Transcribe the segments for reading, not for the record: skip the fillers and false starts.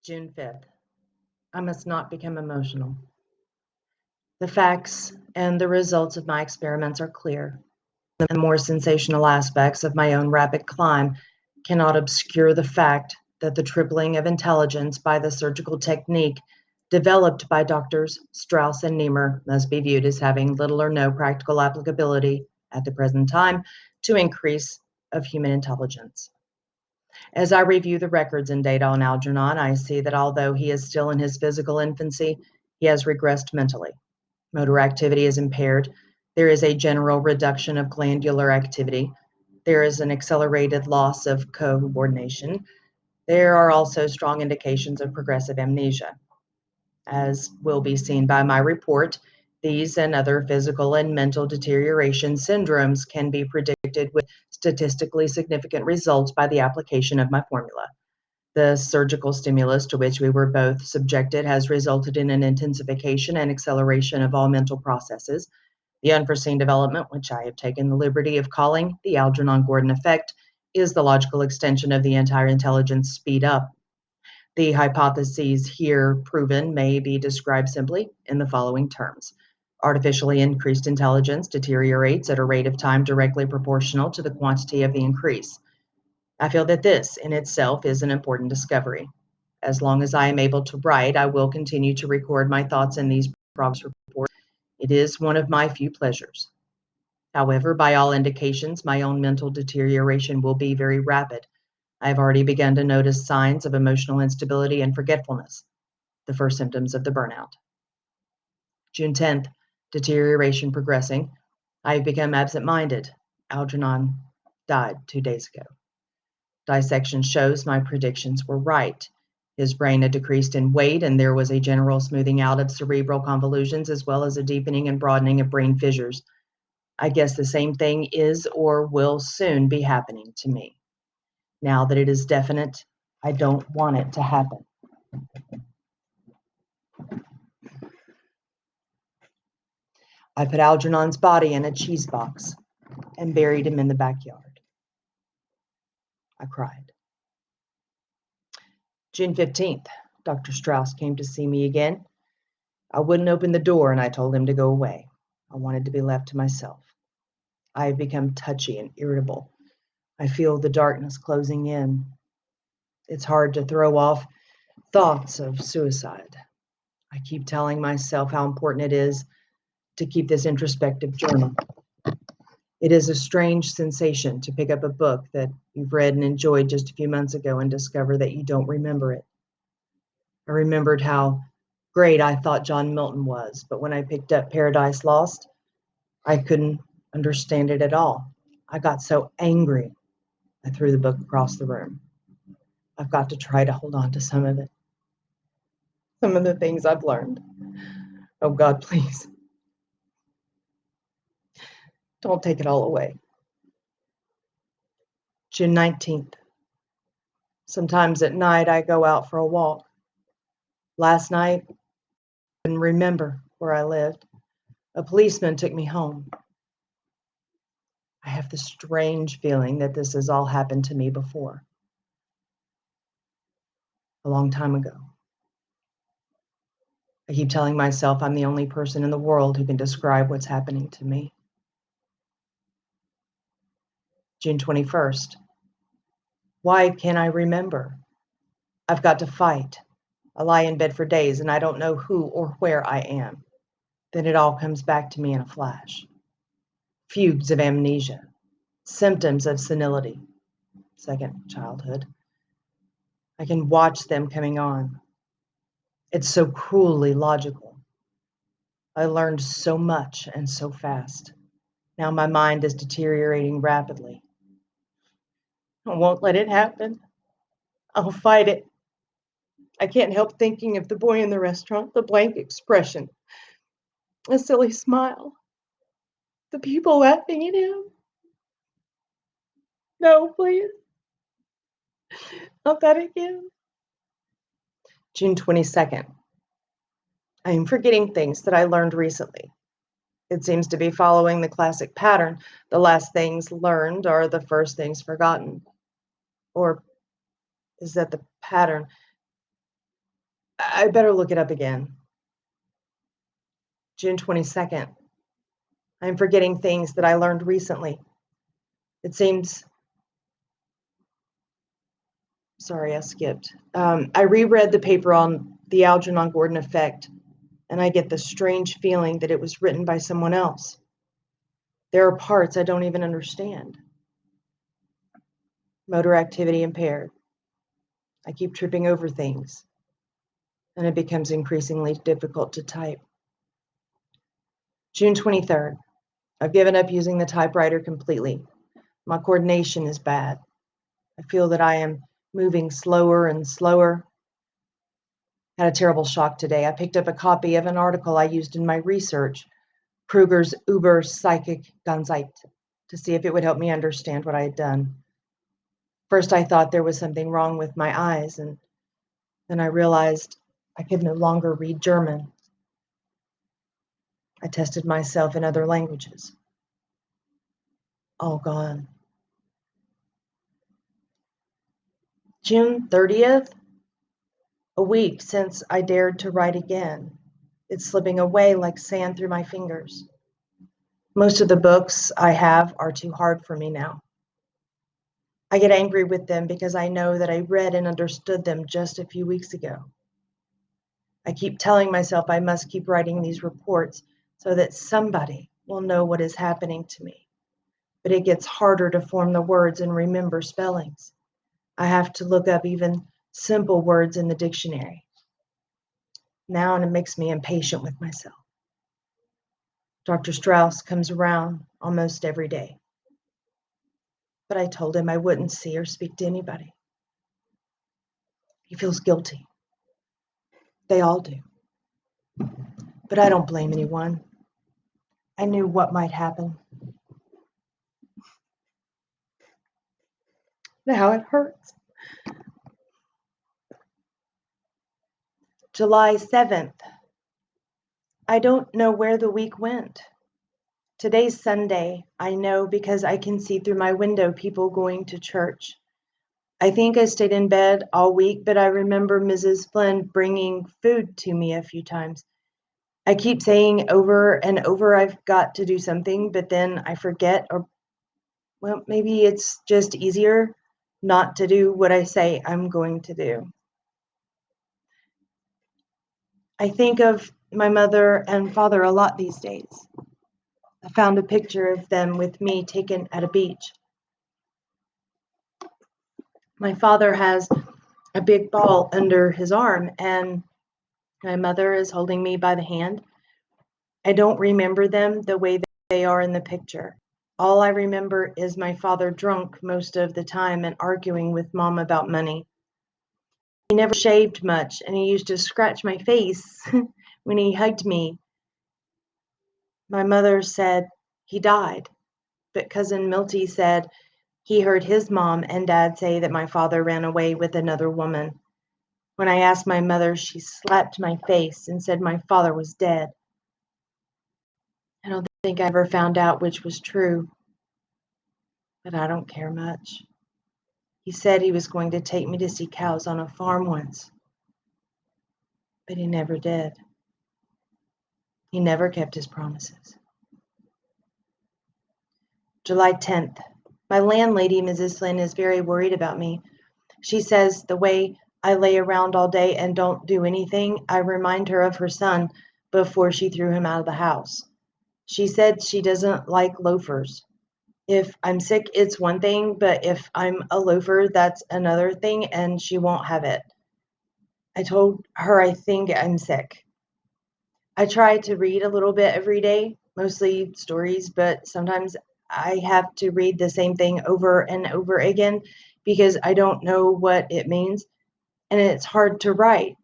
June 5th. I must not become emotional. The facts and the results of my experiments are clear. The more sensational aspects of my own rapid climb cannot obscure the fact that the tripling of intelligence by the surgical technique developed by Doctors Strauss and Niemer must be viewed as having little or no practical applicability at the present time to increase of human intelligence. As I review the records and data on Algernon, I see that although he is still in his physical infancy, he has regressed mentally. Motor activity is impaired. There is a general reduction of glandular activity. There is an accelerated loss of coordination. There are also strong indications of progressive amnesia. As will be seen by my report, these and other physical and mental deterioration syndromes can be predicted with statistically significant results by the application of my formula. The surgical stimulus to which we were both subjected has resulted in an intensification and acceleration of all mental processes. The unforeseen development, which I have taken the liberty of calling the Algernon-Gordon effect, is the logical extension of the entire intelligence speed up. The hypotheses here proven may be described simply in the following terms. Artificially increased intelligence deteriorates at a rate of time directly proportional to the quantity of the increase. I feel that this in itself is an important discovery. As long as I am able to write, I will continue to record my thoughts in these progress reports. It is one of my few pleasures. However, by all indications, my own mental deterioration will be very rapid. I have already begun to notice signs of emotional instability and forgetfulness, the first symptoms of the burnout. June 10th, deterioration progressing. I have become absent-minded. Algernon died 2 days ago. Dissection shows my predictions were right. His brain had decreased in weight, and there was a general smoothing out of cerebral convolutions as well as a deepening and broadening of brain fissures. I guess the same thing is or will soon be happening to me. Now that it is definite, I don't want it to happen. I put Algernon's body in a cheese box and buried him in the backyard. I cried. June 15th, Dr. Strauss came to see me again. I wouldn't open the door, and I told him to go away. I wanted to be left to myself. I have become touchy and irritable. I feel the darkness closing in. It's hard to throw off thoughts of suicide. I keep telling myself how important it is to keep this introspective journal. It is a strange sensation to pick up a book that you've read and enjoyed just a few months ago and discover that you don't remember it. I remembered how great I thought John Milton was, but when I picked up Paradise Lost, I couldn't understand it at all. I got so angry, I threw the book across the room. I've got to try to hold on to some of it. Some of the things I've learned. Oh God, please. Don't take it all away. June 19th. Sometimes at night I go out for a walk. Last night, I didn't remember where I lived. A policeman took me home. I have the strange feeling that this has all happened to me before. A long time ago. I keep telling myself I'm the only person in the world who can describe what's happening to me. June 21st. Why can't I remember? I've got to fight. I lie in bed for days and I don't know who or where I am. Then it all comes back to me in a flash. Fugues of amnesia, symptoms of senility, second childhood. I can watch them coming on. It's so cruelly logical. I learned so much and so fast. Now my mind is deteriorating rapidly. I won't let it happen. I'll fight it. I can't help thinking of the boy in the restaurant, the blank expression, a silly smile, the people laughing at him. No, please. Not that again. June 22nd. I am forgetting things that I learned recently. It seems to be following the classic pattern. The last things learned are the first things forgotten. Or is that the pattern? I better look it up again. June 22nd. I'm forgetting things that I learned recently. It seems, sorry, I skipped. I reread the paper on the Algernon Gordon effect, and I get the strange feeling that it was written by someone else. There are parts I don't even understand. Motor activity impaired. I keep tripping over things, and it becomes increasingly difficult to type. June 23rd. I've given up using the typewriter completely. My coordination is bad. I feel that I am moving slower and slower. Had a terrible shock today. I picked up a copy of an article I used in my research, Kruger's Uber Psychic Ganzheit, to see if it would help me understand what I had done. First, I thought there was something wrong with my eyes, and then I realized I could no longer read German. I tested myself in other languages. All gone. June 30th, a week since I dared to write again. It's slipping away like sand through my fingers. Most of the books I have are too hard for me now. I get angry with them because I know that I read and understood them just a few weeks ago. I keep telling myself I must keep writing these reports so that somebody will know what is happening to me. But it gets harder to form the words and remember spellings. I have to look up even simple words in the dictionary. Now it makes me impatient with myself. Dr. Strauss comes around almost every day. But I told him I wouldn't see or speak to anybody. He feels guilty. They all do. But I don't blame anyone. I knew what might happen. Now it hurts. July 7th. I don't know where the week went. Today's Sunday, I know because I can see through my window people going to church. I think I stayed in bed all week, but I remember Mrs. Flynn bringing food to me a few times. I keep saying over and over I've got to do something, but then I forget, or well, maybe it's just easier not to do what I say I'm going to do. I think of my mother and father a lot these days. I found a picture of them with me taken at a beach. My father has a big ball under his arm, and my mother is holding me by the hand. I don't remember them the way they are in the picture. All I remember is my father drunk most of the time and arguing with mom about money. He never shaved much, and he used to scratch my face when he hugged me. My mother said he died, but cousin Milty said he heard his mom and dad say that my father ran away with another woman. When I asked my mother, she slapped my face and said my father was dead. I don't think I ever found out which was true, but I don't care much. He said he was going to take me to see cows on a farm once, but he never did. He never kept his promises. July 10th. My landlady, Mrs. Flynn, is very worried about me. She says the way I lay around all day and don't do anything, I remind her of her son before she threw him out of the house. She said she doesn't like loafers. If I'm sick, it's one thing, but if I'm a loafer, that's another thing, and she won't have it. I told her I think I'm sick. I try to read a little bit every day, mostly stories, but sometimes I have to read the same thing over and over again because I don't know what it means, and it's hard to write.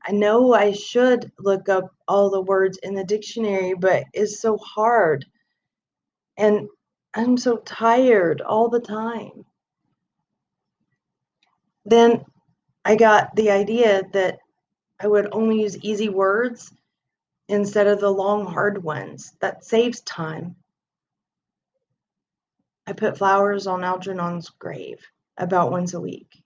I know I should look up all the words in the dictionary, but it's so hard. And I'm so tired all the time. Then I got the idea that I would only use easy words instead of the long, hard ones. That saves time. I put flowers on Algernon's grave about once a week.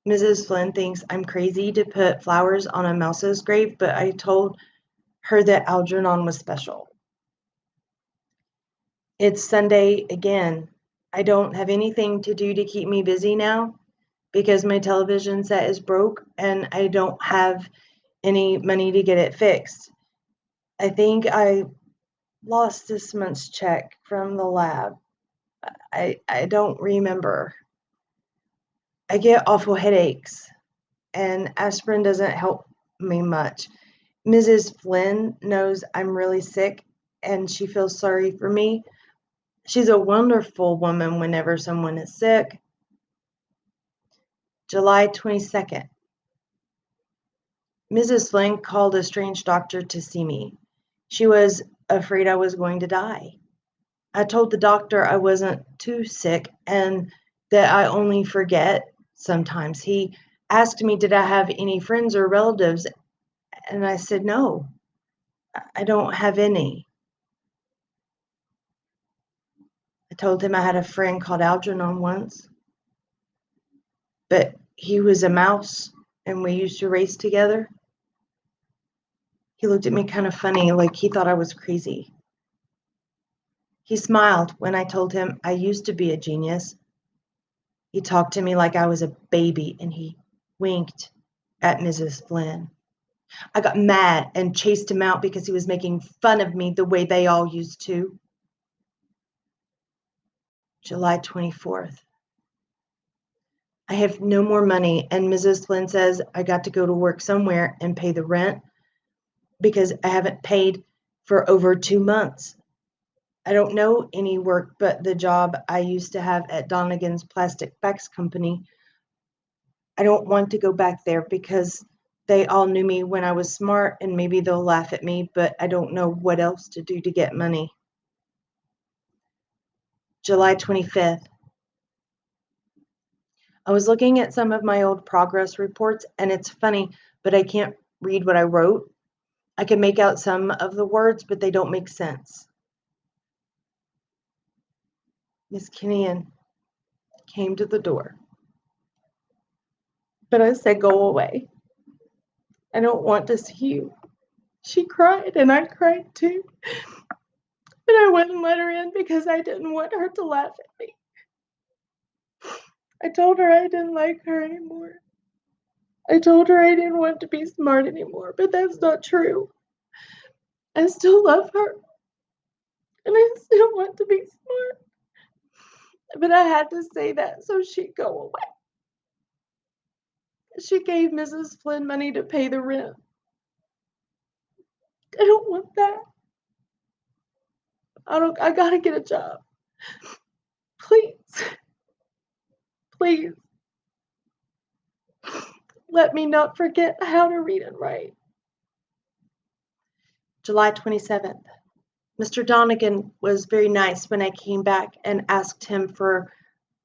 Mrs. Flynn thinks I'm crazy to put flowers on a mouse's grave, but I told her that Algernon was special. It's Sunday again. I don't have anything to do to keep me busy now because my television set is broke and I don't have any money to get it fixed. I think I lost this month's check from the lab. I don't remember. I get awful headaches, and aspirin doesn't help me much. Mrs. Flynn knows I'm really sick, and she feels sorry for me. She's a wonderful woman whenever someone is sick. July 22nd. Mrs. Flynn called a strange doctor to see me. She was afraid I was going to die. I told the doctor I wasn't too sick and that I only forget sometimes. He asked me, did I have any friends or relatives? And I said, no, I don't have any. I told him I had a friend called Algernon once, but he was a mouse and we used to race together. He looked at me kind of funny, like he thought I was crazy. He smiled when I told him I used to be a genius. He talked to me like I was a baby and he winked at Mrs. Flynn. I got mad and chased him out because he was making fun of me the way they all used to. July 24th. I have no more money, and Mrs. Flynn says I got to go to work somewhere and pay the rent because I haven't paid for over 2 months. I don't know any work but the job I used to have at Donegan's Plastic Bags Company. I don't want to go back there because they all knew me when I was smart and maybe they'll laugh at me, but I don't know what else to do to get money. July 25th. I was looking at some of my old progress reports and it's funny, but I can't read what I wrote. I can make out some of the words, but they don't make sense. Miss Kinnean came to the door, but I said, go away. I don't want to see you. She cried and I cried too, but I wouldn't let her in because I didn't want her to laugh at me. I told her I didn't like her anymore. I told her I didn't want to be smart anymore, but that's not true. I still love her, and I still want to be smart. But I had to say that so she'd go away. She gave Mrs. Flynn money to pay the rent. I don't want that. I gotta get a job. Please, please, let me not forget how to read and write. July 27th. Mr. Donegan was very nice when I came back and asked him for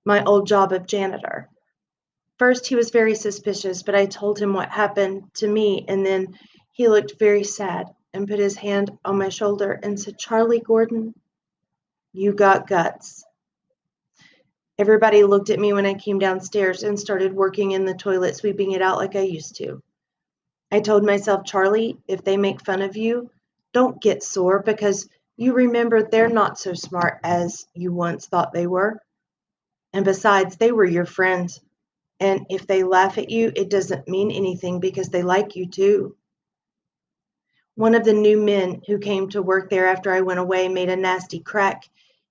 my old job of janitor. First, he was very suspicious, but I told him what happened to me, and then he looked very sad and put his hand on my shoulder and said, Charlie Gordon, you got guts. Everybody looked at me when I came downstairs and started working in the toilet, sweeping it out like I used to. I told myself, Charlie, if they make fun of you, don't get sore because you remember they're not so smart as you once thought they were. And besides, they were your friends. And if they laugh at you, it doesn't mean anything because they like you too. One of the new men who came to work there after I went away made a nasty crack.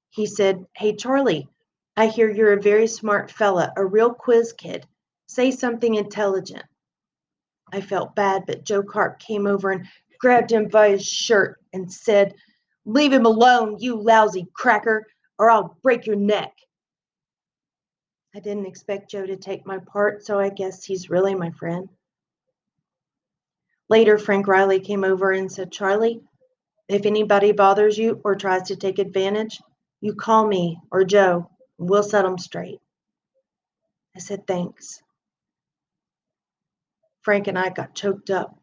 He said, Hey, Charlie, I hear you're a very smart fella, a real quiz kid. Say something intelligent. I felt bad, but Joe Carp came over and grabbed him by his shirt and said, Leave him alone, you lousy cracker, or I'll break your neck. I didn't expect Joe to take my part, so I guess he's really my friend. Later, Frank Riley came over and said, Charlie, if anybody bothers you or tries to take advantage, you call me or Joe, and we'll set them straight. I said, thanks. Frank and I got choked up,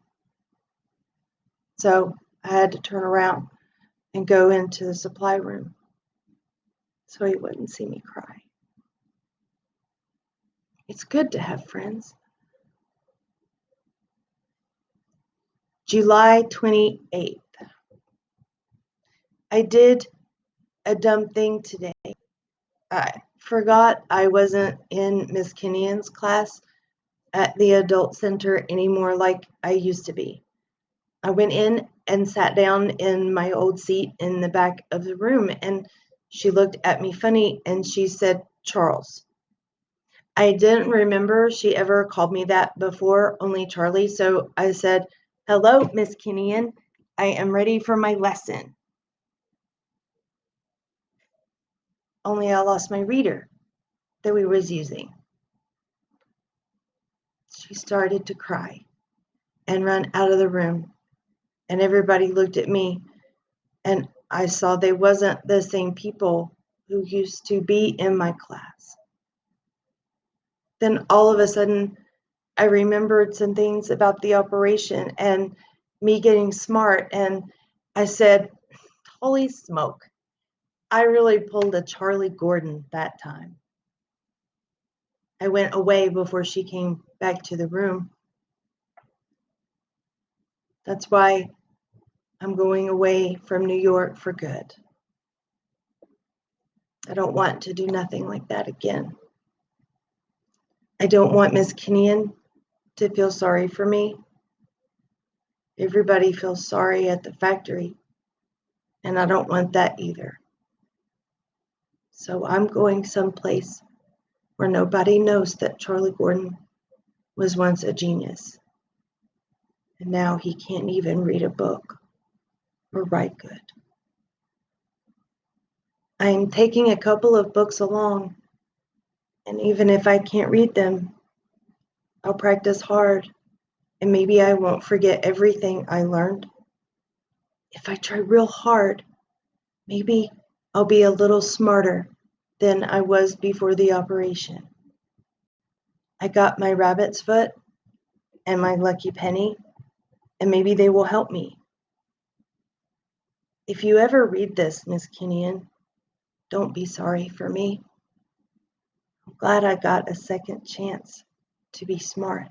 so I had to turn around and go into the supply room so he wouldn't see me cry. It's good to have friends. July 28th. I did a dumb thing today. I forgot I wasn't in Miss Kinnian's class at the adult center anymore like I used to be. I went in and sat down in my old seat in the back of the room, and she looked at me funny and she said, Charles. I didn't remember she ever called me that before, only Charlie, so I said, hello, Miss Kinnian. I am ready for my lesson. Only I lost my reader that we was using. She started to cry and run out of the room, and everybody looked at me, and I saw they wasn't the same people who used to be in my class. Then all of a sudden, I remembered some things about the operation and me getting smart, and I said, holy smoke, I really pulled a Charlie Gordon that time. I went away before she came back to the room. That's why I'm going away from New York for good. I don't want to do nothing like that again. I don't want Miss Kinnian to feel sorry for me. Everybody feels sorry at the factory, and I don't want that either. So I'm going someplace where nobody knows that Charlie Gordon was once a genius, and now he can't even read a book or write good. I'm taking a couple of books along, and even if I can't read them, I'll practice hard, and maybe I won't forget everything I learned. If I try real hard, maybe I'll be a little smarter than I was before the operation. I got my rabbit's foot and my lucky penny, and maybe they will help me. If you ever read this, Miss Kinnian, don't be sorry for me. I'm glad I got a second chance to be smart,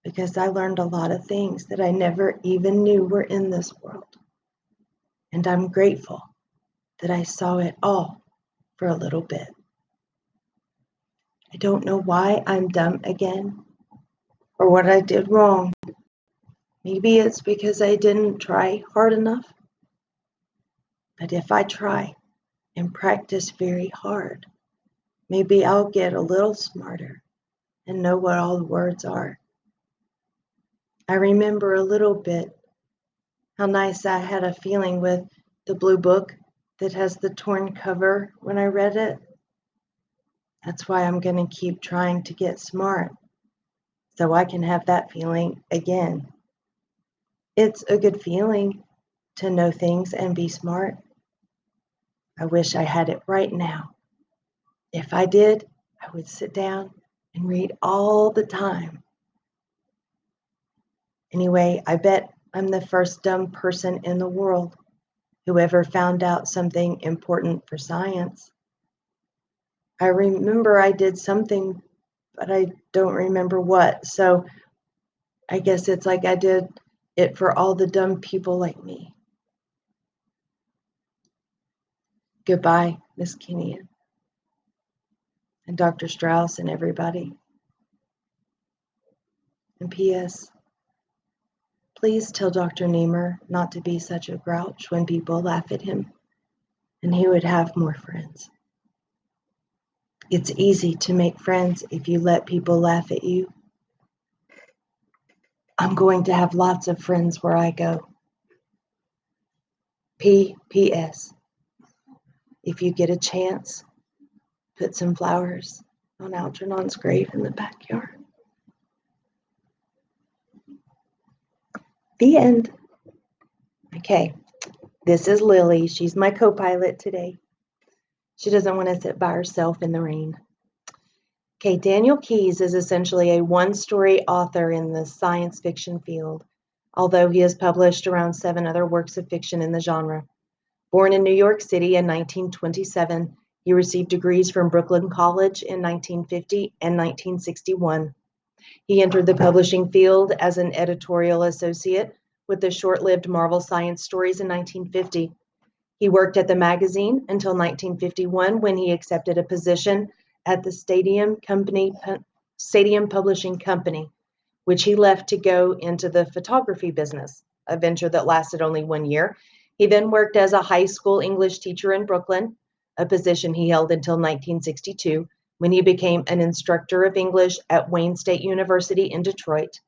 because I learned a lot of things that I never even knew were in this world. And I'm grateful that I saw it all for a little bit. I don't know why I'm dumb again or what I did wrong. Maybe it's because I didn't try hard enough. But if I try and practice very hard, maybe I'll get a little smarter and know what all the words are. I remember a little bit how nice I had a feeling with the blue book that has the torn cover when I read it. That's why I'm going to keep trying to get smart, so I can have that feeling again. It's a good feeling to know things and be smart. I wish I had it right now. If I did, I would sit down and read all the time. Anyway, I bet I'm the first dumb person in the world who ever found out something important for science. I remember I did something, but I don't remember what. So I guess it's like I did it for all the dumb people like me. Goodbye, Miss Kinnian and Dr. Strauss and everybody. And P.S. Please tell Dr. Niemer not to be such a grouch when people laugh at him, and he would have more friends. It's easy to make friends if you let people laugh at you. I'm going to have lots of friends where I go. P.S. If you get a chance, put some flowers on Algernon's grave in the backyard. The end. Okay, this is Lily. She's my co-pilot today. She doesn't want to sit by herself in the rain. Okay, Daniel Keyes is essentially a one-story author in the science fiction field, although he has published around 7 other works of fiction in the genre. Born in New York City in 1927, He received degrees from Brooklyn College in 1950 and 1961. He entered the publishing field as an editorial associate with the short-lived Marvel Science Stories in 1950. He worked at the magazine until 1951 when he accepted a position at the Stadium Publishing Company, which he left to go into the photography business, a venture that lasted only 1 year. He then worked as a high school English teacher in Brooklyn, a position he held until 1962 when he became an instructor of English at Wayne State University in Detroit.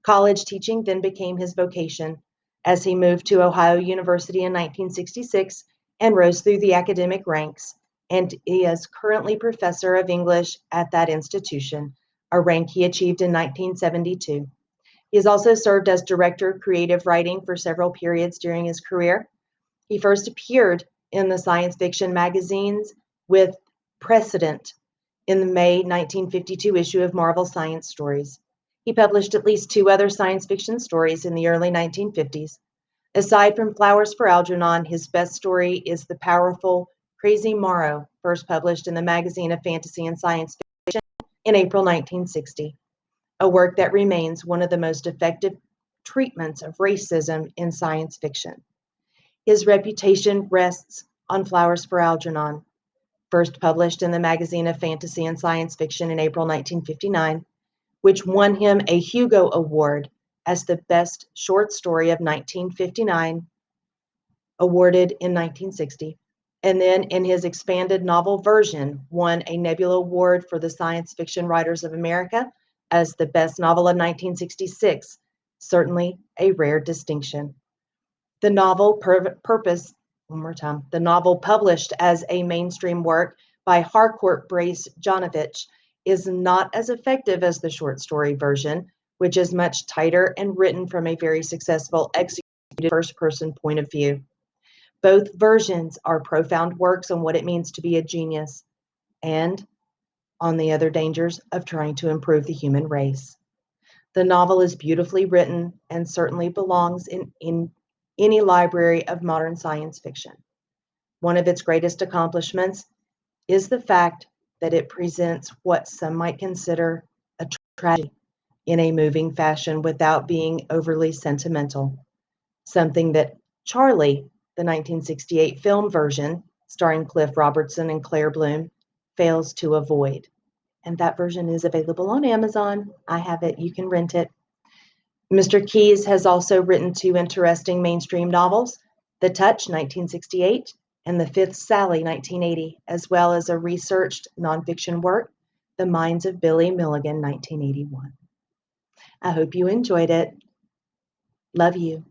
College teaching then became his vocation as he moved to Ohio University in 1966 and rose through the academic ranks, and he is currently professor of English at that institution, a rank he achieved in 1972. He has also served as director of creative writing for several periods during his career. He first appeared in the science fiction magazines with Precedent in the May 1952 issue of Marvel Science Stories. He published at least 2 other science fiction stories in the early 1950s. Aside from Flowers for Algernon, his best story is the powerful Crazy Morrow, first published in the Magazine of Fantasy and Science Fiction in April 1960, a work that remains one of the most effective treatments of racism in science fiction. His reputation rests on Flowers for Algernon, first published in the Magazine of Fantasy and Science Fiction in April 1959, which won him a Hugo Award as the best short story of 1959, awarded in 1960, and then in his expanded novel version, won a Nebula Award for the Science Fiction Writers of America as the best novel of 1966, certainly a rare distinction. The novel the novel published as a mainstream work by Harcourt Brace Jonovich is not as effective as the short story version, which is much tighter and written from a very successful executed first-person point of view. Both versions are profound works on what it means to be a genius and on the other dangers of trying to improve the human race. The novel is beautifully written and certainly belongs in any library of modern science fiction. One of its greatest accomplishments is the fact that it presents what some might consider a tragedy in a moving fashion without being overly sentimental, something that Charlie, the 1968 film version, starring Cliff Robertson and Claire Bloom, fails to avoid. And that version is available on Amazon. I have it, you can rent it. Mr. Keyes has also written 2 interesting mainstream novels, The Touch, 1968, and The Fifth Sally, 1980, as well as a researched nonfiction work, The Minds of Billy Milligan, 1981. I hope you enjoyed it. Love you.